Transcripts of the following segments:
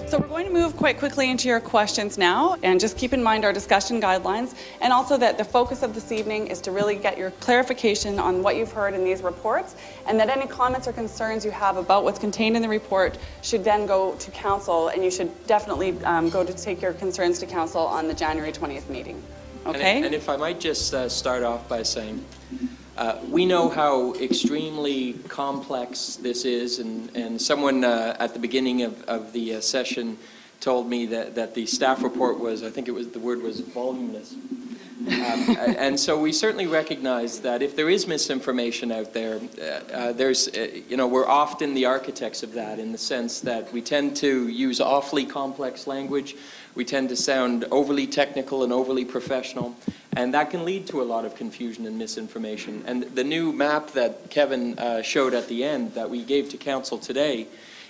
So we're going to move quite quickly into your questions now, and just keep in mind our discussion guidelines, and also that the focus of this evening is to really get your clarification on what you've heard in these reports, and that any comments or concerns you have about what's contained in the report should then go to council, and you should definitely go to take your concerns to council on the January 20th meeting. Okay? And if I might just start off by saying, we know how extremely complex this is, and someone at the beginning of the session told me that the staff report was, I think the word was voluminous. And so we certainly recognize that if there is misinformation out there, we're often the architects of that, in the sense that we tend to use awfully complex language. We tend to sound overly technical and overly professional, and that can lead to a lot of confusion and misinformation. And the new map that Kevin showed at the end that we gave to council today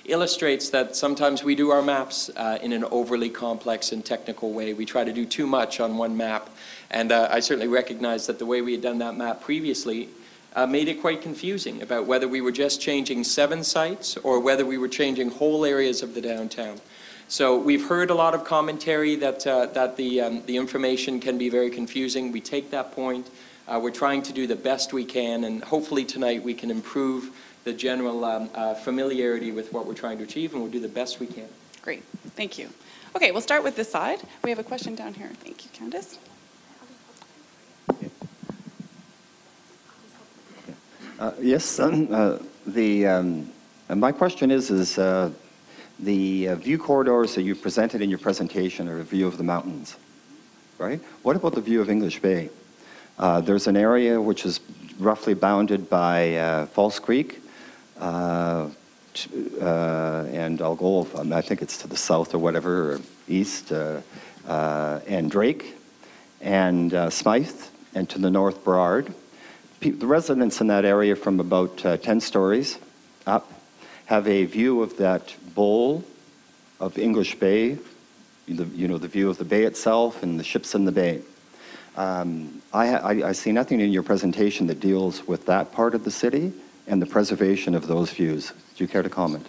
illustrates that sometimes we do our maps in an overly complex and technical way. We try to do too much on one map, and I certainly recognize that the way we had done that map previously made it quite confusing about whether we were just changing 7 sites or whether we were changing whole areas of the downtown. So we've heard a lot of commentary that the information can be very confusing. We take that point. We're trying to do the best we can, and hopefully tonight we can improve the general familiarity with what we're trying to achieve, and we'll do the best we can. Great, thank you. Okay, we'll start with this side. We have a question down here. Thank you, Candace. Yes, my question is the view corridors that you presented in your presentation are a view of the mountains, right? What about the view of English Bay? There's an area which is roughly bounded by False Creek, and I'll go, I think it's to the south or whatever, or east, and Drake, and Smythe, and to the north, Burrard. The residents in that area from about 10 stories up have a view of that bowl of English Bay, the view of the bay itself and the ships in the bay. I see nothing in your presentation that deals with that part of the city and the preservation of those views. Do you care to comment?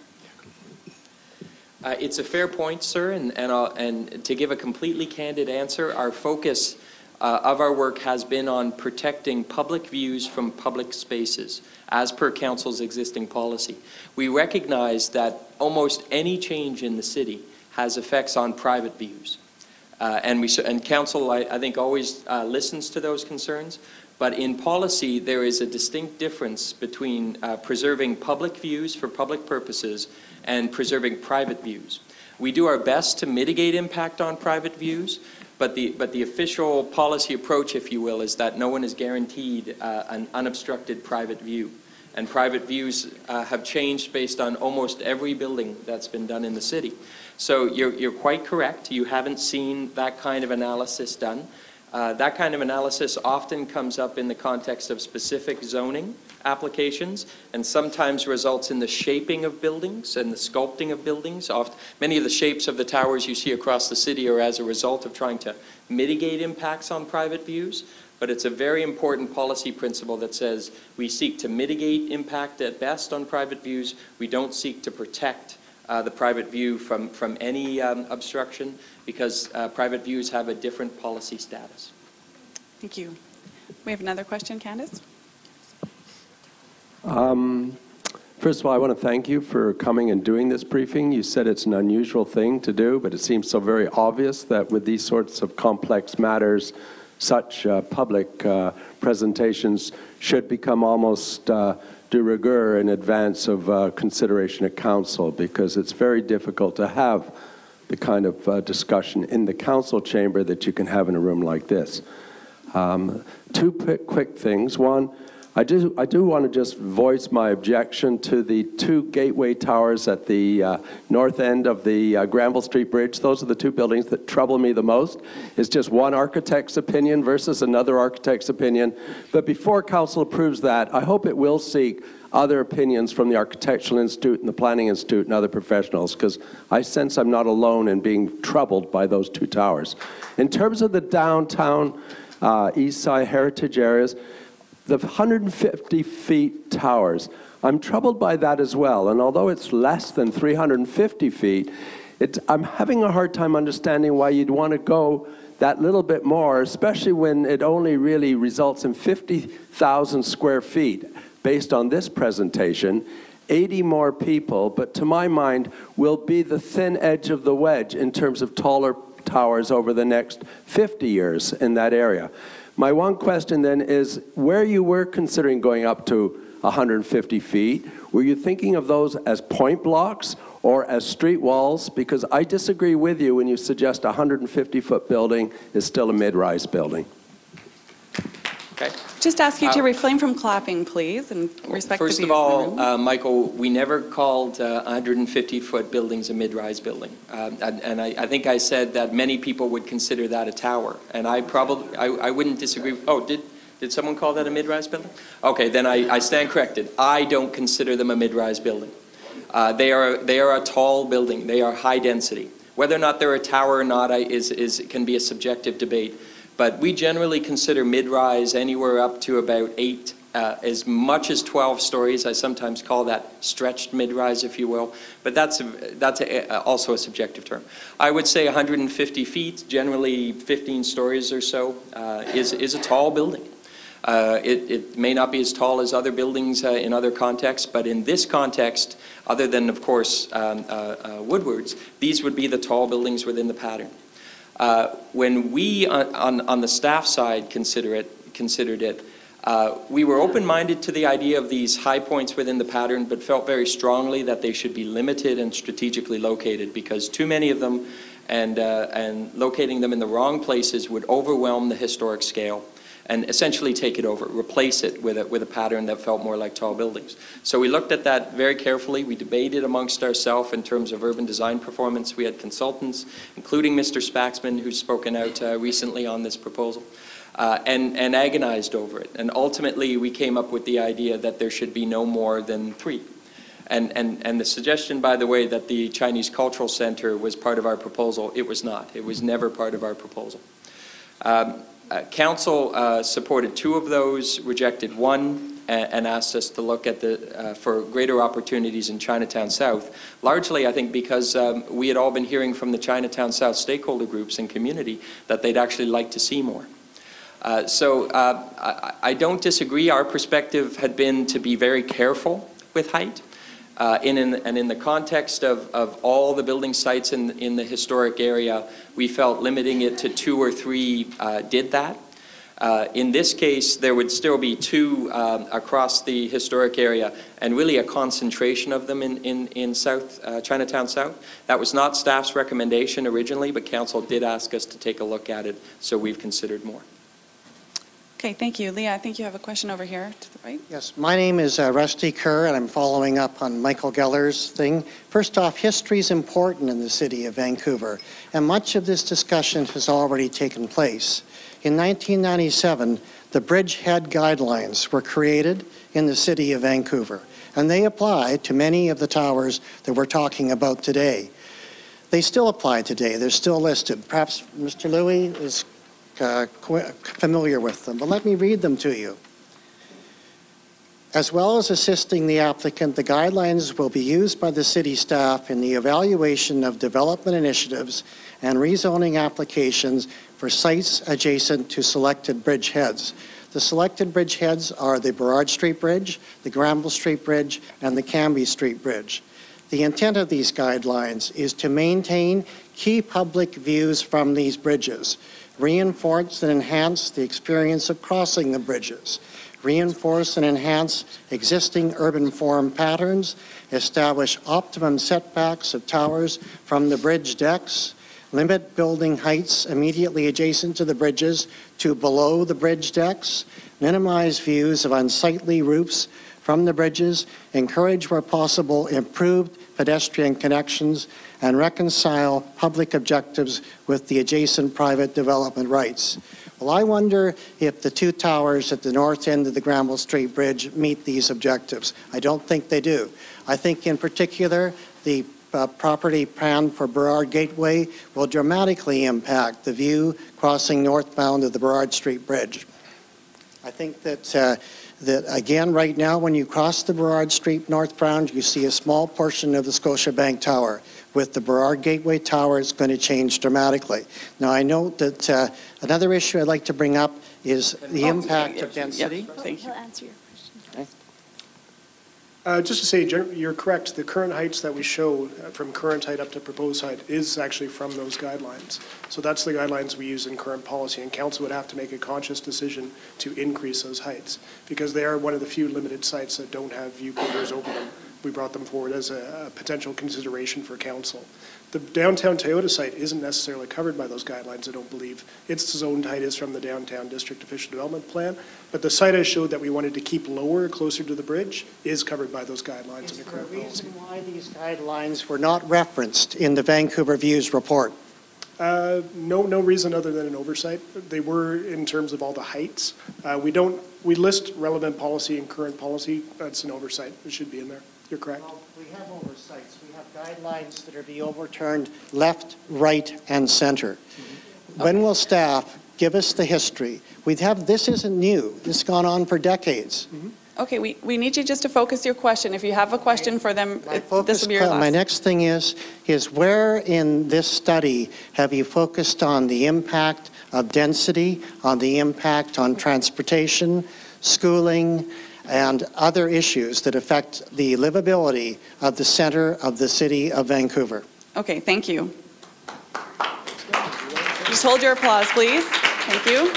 It's a fair point, sir, and to give a completely candid answer, our focus of our work has been on protecting public views from public spaces, as per council's existing policy. We recognize that almost any change in the city has effects on private views. And council, I think, always listens to those concerns. But in policy, there is a distinct difference between preserving public views for public purposes and preserving private views. We do our best to mitigate impact on private views, but the official policy approach, if you will, is that no one is guaranteed an unobstructed private view. And private views have changed based on almost every building that's been done in the city. So you're quite correct. You haven't seen that kind of analysis done. That kind of analysis often comes up in the context of specific zoning applications, and sometimes results in the shaping of buildings and the sculpting of buildings. Many of the shapes of the towers you see across the city are as a result of trying to mitigate impacts on private views. But it's a very important policy principle that says we seek to mitigate impact at best on private views. We don't seek to protect the private view from any obstruction, because private views have a different policy status. Thank you. We have another question, Candace. First of all, I want to thank you for coming and doing this briefing. You said it's an unusual thing to do, but it seems so very obvious that with these sorts of complex matters, such public presentations should become almost de rigueur in advance of consideration at council, because it's very difficult to have the kind of discussion in the council chamber that you can have in a room like this. Two quick things. One, I do want to just voice my objection to the 2 gateway towers at the north end of the Granville Street Bridge. Those are the 2 buildings that trouble me the most. It's just one architect's opinion versus another architect's opinion. But before council approves that, I hope it will seek other opinions from the Architectural Institute and the Planning Institute and other professionals, because I sense I'm not alone in being troubled by those 2 towers. In terms of the downtown east side heritage areas, the 150 feet towers, I'm troubled by that as well. And although it's less than 350 feet, I'm having a hard time understanding why you'd want to go that little bit more, especially when it only really results in 50,000 square feet based on this presentation, 80 more people, but to my mind will be the thin edge of the wedge in terms of taller towers over the next 50 years in that area. My one question then is, where you were considering going up to 150 feet, were you thinking of those as point blocks or as street walls? Because I disagree with you when you suggest a 150-foot building is still a mid-rise building. Okay. Just ask you to refrain from clapping, please, and respect the views First in of the all, room. Michael, we never called 150-foot buildings a mid-rise building. And I think I said that many people would consider that a tower. And I wouldn't disagree. Oh, did someone call that a mid-rise building? Okay, then I stand corrected. I don't consider them a mid-rise building. They are a tall building. They are high density. Whether or not they're a tower or not can be a subjective debate. But we generally consider mid-rise anywhere up to about 8, as much as 12 stories. I sometimes call that stretched mid-rise, if you will. But that's also a subjective term. I would say 150 feet, generally 15 stories or so, is a tall building. It may not be as tall as other buildings in other contexts, but in this context, other than, of course, Woodward's, these would be the tall buildings within the pattern. When we, on the staff side, considered it, we were open-minded to the idea of these high points within the pattern, but felt very strongly that they should be limited and strategically located, because too many of them and locating them in the wrong places would overwhelm the historic scale and essentially take it over, replace it with a pattern that felt more like tall buildings. So we looked at that very carefully. We debated amongst ourselves in terms of urban design performance. We had consultants, including Mr. Spaxman, who's spoken out recently on this proposal, and agonized over it. And ultimately, we came up with the idea that there should be no more than 3. And the suggestion, by the way, that the Chinese Cultural Center was part of our proposal, it was not. It was never part of our proposal. Council supported 2 of those, rejected 1, and asked us to look at for greater opportunities in Chinatown South, largely I think because we had all been hearing from the Chinatown South stakeholder groups and community that they'd actually like to see more. So I don't disagree. Our perspective had been to be very careful with height. And in the context of all the building sites in the historic area, we felt limiting it to 2 or 3 did that. In this case, there would still be 2 across the historic area, and really a concentration of them in South Chinatown South. That was not staff's recommendation originally, but council did ask us to take a look at it, so we've considered more. Okay, thank you. Leah, I think you have a question over here to the right. Yes, my name is Rusty Kerr, and I'm following up on Michael Geller's thing. First off, history is important in the city of Vancouver, and much of this discussion has already taken place. In 1997, the Bridgehead Guidelines were created in the city of Vancouver, and they apply to many of the towers that we're talking about today. They still apply today. They're still listed. Perhaps Mr. Louie is familiar with them, but let me read them to you. As well as assisting the applicant, the guidelines will be used by the city staff in the evaluation of development initiatives and rezoning applications for sites adjacent to selected bridgeheads. The selected bridgeheads are the Burrard Street Bridge, the Granville Street Bridge, and the Cambie Street Bridge. The intent of these guidelines is to maintain key public views from these bridges, reinforce and enhance the experience of crossing the bridges, reinforce and enhance existing urban form patterns, establish optimum setbacks of towers from the bridge decks, limit building heights immediately adjacent to the bridges to below the bridge decks, minimize views of unsightly roofs from the bridges, encourage where possible improved pedestrian connections, and reconcile public objectives with the adjacent private development rights. Well, I wonder if the 2 towers at the north end of the Granville Street Bridge meet these objectives. I don't think they do. I think in particular, the property plan for Burrard Gateway will dramatically impact the view crossing northbound of the Burrard Street Bridge. I think that that, again, right now, when you cross the Burrard Street northbound, you see a small portion of the Scotiabank Tower. With the Burrard Gateway Tower, it's going to change dramatically. Now, I know that another issue I'd like to bring up is the impact of density. Yep, thank you. He'll answer your question. Just to say, you're correct. The current heights that we show, from current height up to proposed height, is actually from those guidelines. So that's the guidelines we use in current policy, and council would have to make a conscious decision to increase those heights, because they are one of the few limited sites that don't have view corridors over them. We brought them forward as a potential consideration for council. The downtown Toyota site isn't necessarily covered by those guidelines, I don't believe. Its zoned height is from the downtown district official development plan, but the site I showed that we wanted to keep lower, closer to the bridge, is covered by those guidelines in the current policy. Is there a reason why these guidelines were not referenced in the Vancouver Views report? No reason other than an oversight. They were in terms of all the heights. We list relevant policy and current policy. That's an oversight. It should be in there. You're correct. Well, we have oversights. We have guidelines that are being overturned left, right, and center. When will staff give us the history? This isn't new. This has gone on for decades. Okay, we need you just to focus your question. If you have a question for them, this will be your last. My next thing is where in this study have you focused on the impact of density, on the impact on transportation, schooling, and other issues that affect the livability of the center of the city of Vancouver? Okay, thank you. Just hold your applause, please. Thank you.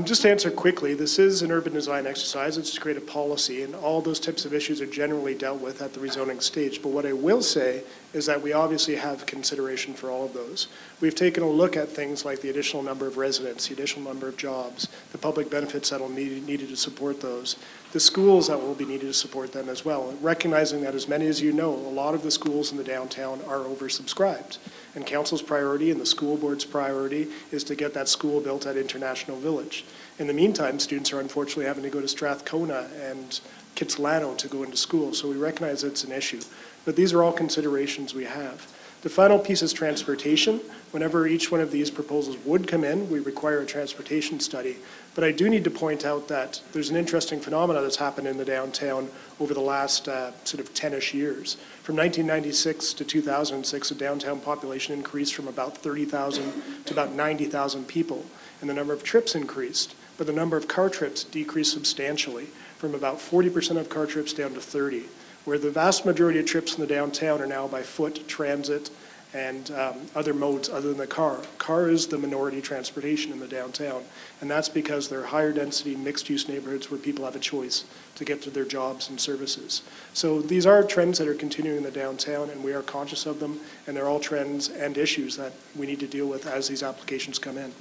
Just to answer quickly, this is an urban design exercise. It's to create a policy, and all those types of issues are generally dealt with at the rezoning stage. But what I will say is that we obviously have consideration for all of those. We've taken a look at things like the additional number of residents, the additional number of jobs, the public benefits that will be needed to support those, the schools that will be needed to support them as well, recognizing that, as many as you know, a lot of the schools in the downtown are oversubscribed. And council's priority and the school board's priority is to get that school built at International Village. In the meantime, students are unfortunately having to go to Strathcona and Kitsilano to go into school, so we recognize it's an issue. But these are all considerations we have. The final piece is transportation. Whenever each one of these proposals would come in, we require a transportation study. But I do need to point out that there's an interesting phenomenon that's happened in the downtown over the last sort of 10-ish years. From 1996 to 2006, the downtown population increased from about 30,000 to about 90,000 people, and the number of trips increased, but the number of car trips decreased substantially, from about 40% of car trips down to 30%, where the vast majority of trips in the downtown are now by foot, transit, and other modes other than the car. Car is the minority transportation in the downtown, and that's because they're higher density, mixed-use neighborhoods where people have a choice to get to their jobs and services. So these are trends that are continuing in the downtown, and we are conscious of them, and they're all trends and issues that we need to deal with as these applications come in.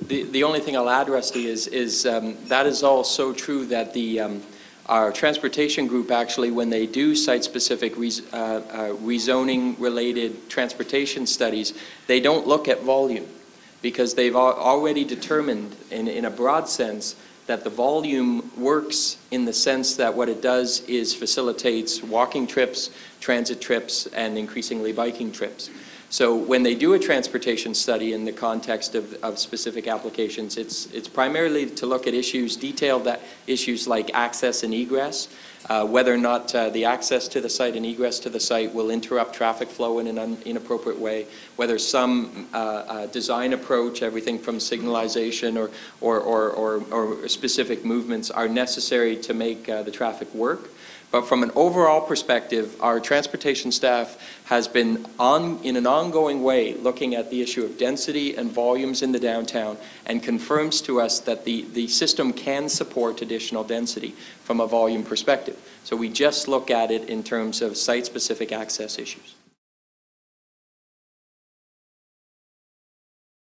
The only thing I'll add, Rusty, is that is all so true that our transportation group, actually, when they do site-specific rezoning-related transportation studies, they don't look at volume, because they've already determined, in a broad sense, that the volume works in the sense that what it does is facilitates walking trips, transit trips, and increasingly biking trips. So when they do a transportation study in the context of specific applications, it's primarily to look at issues, detailed issues like access and egress, whether or not the access to the site and egress to the site will interrupt traffic flow in an inappropriate way, whether some design approach, everything from signalization or specific movements are necessary to make the traffic work. But from an overall perspective, our transportation staff has been in an ongoing way looking at the issue of density and volumes in the downtown, and confirms to us that the system can support additional density from a volume perspective. So we just look at it in terms of site-specific access issues.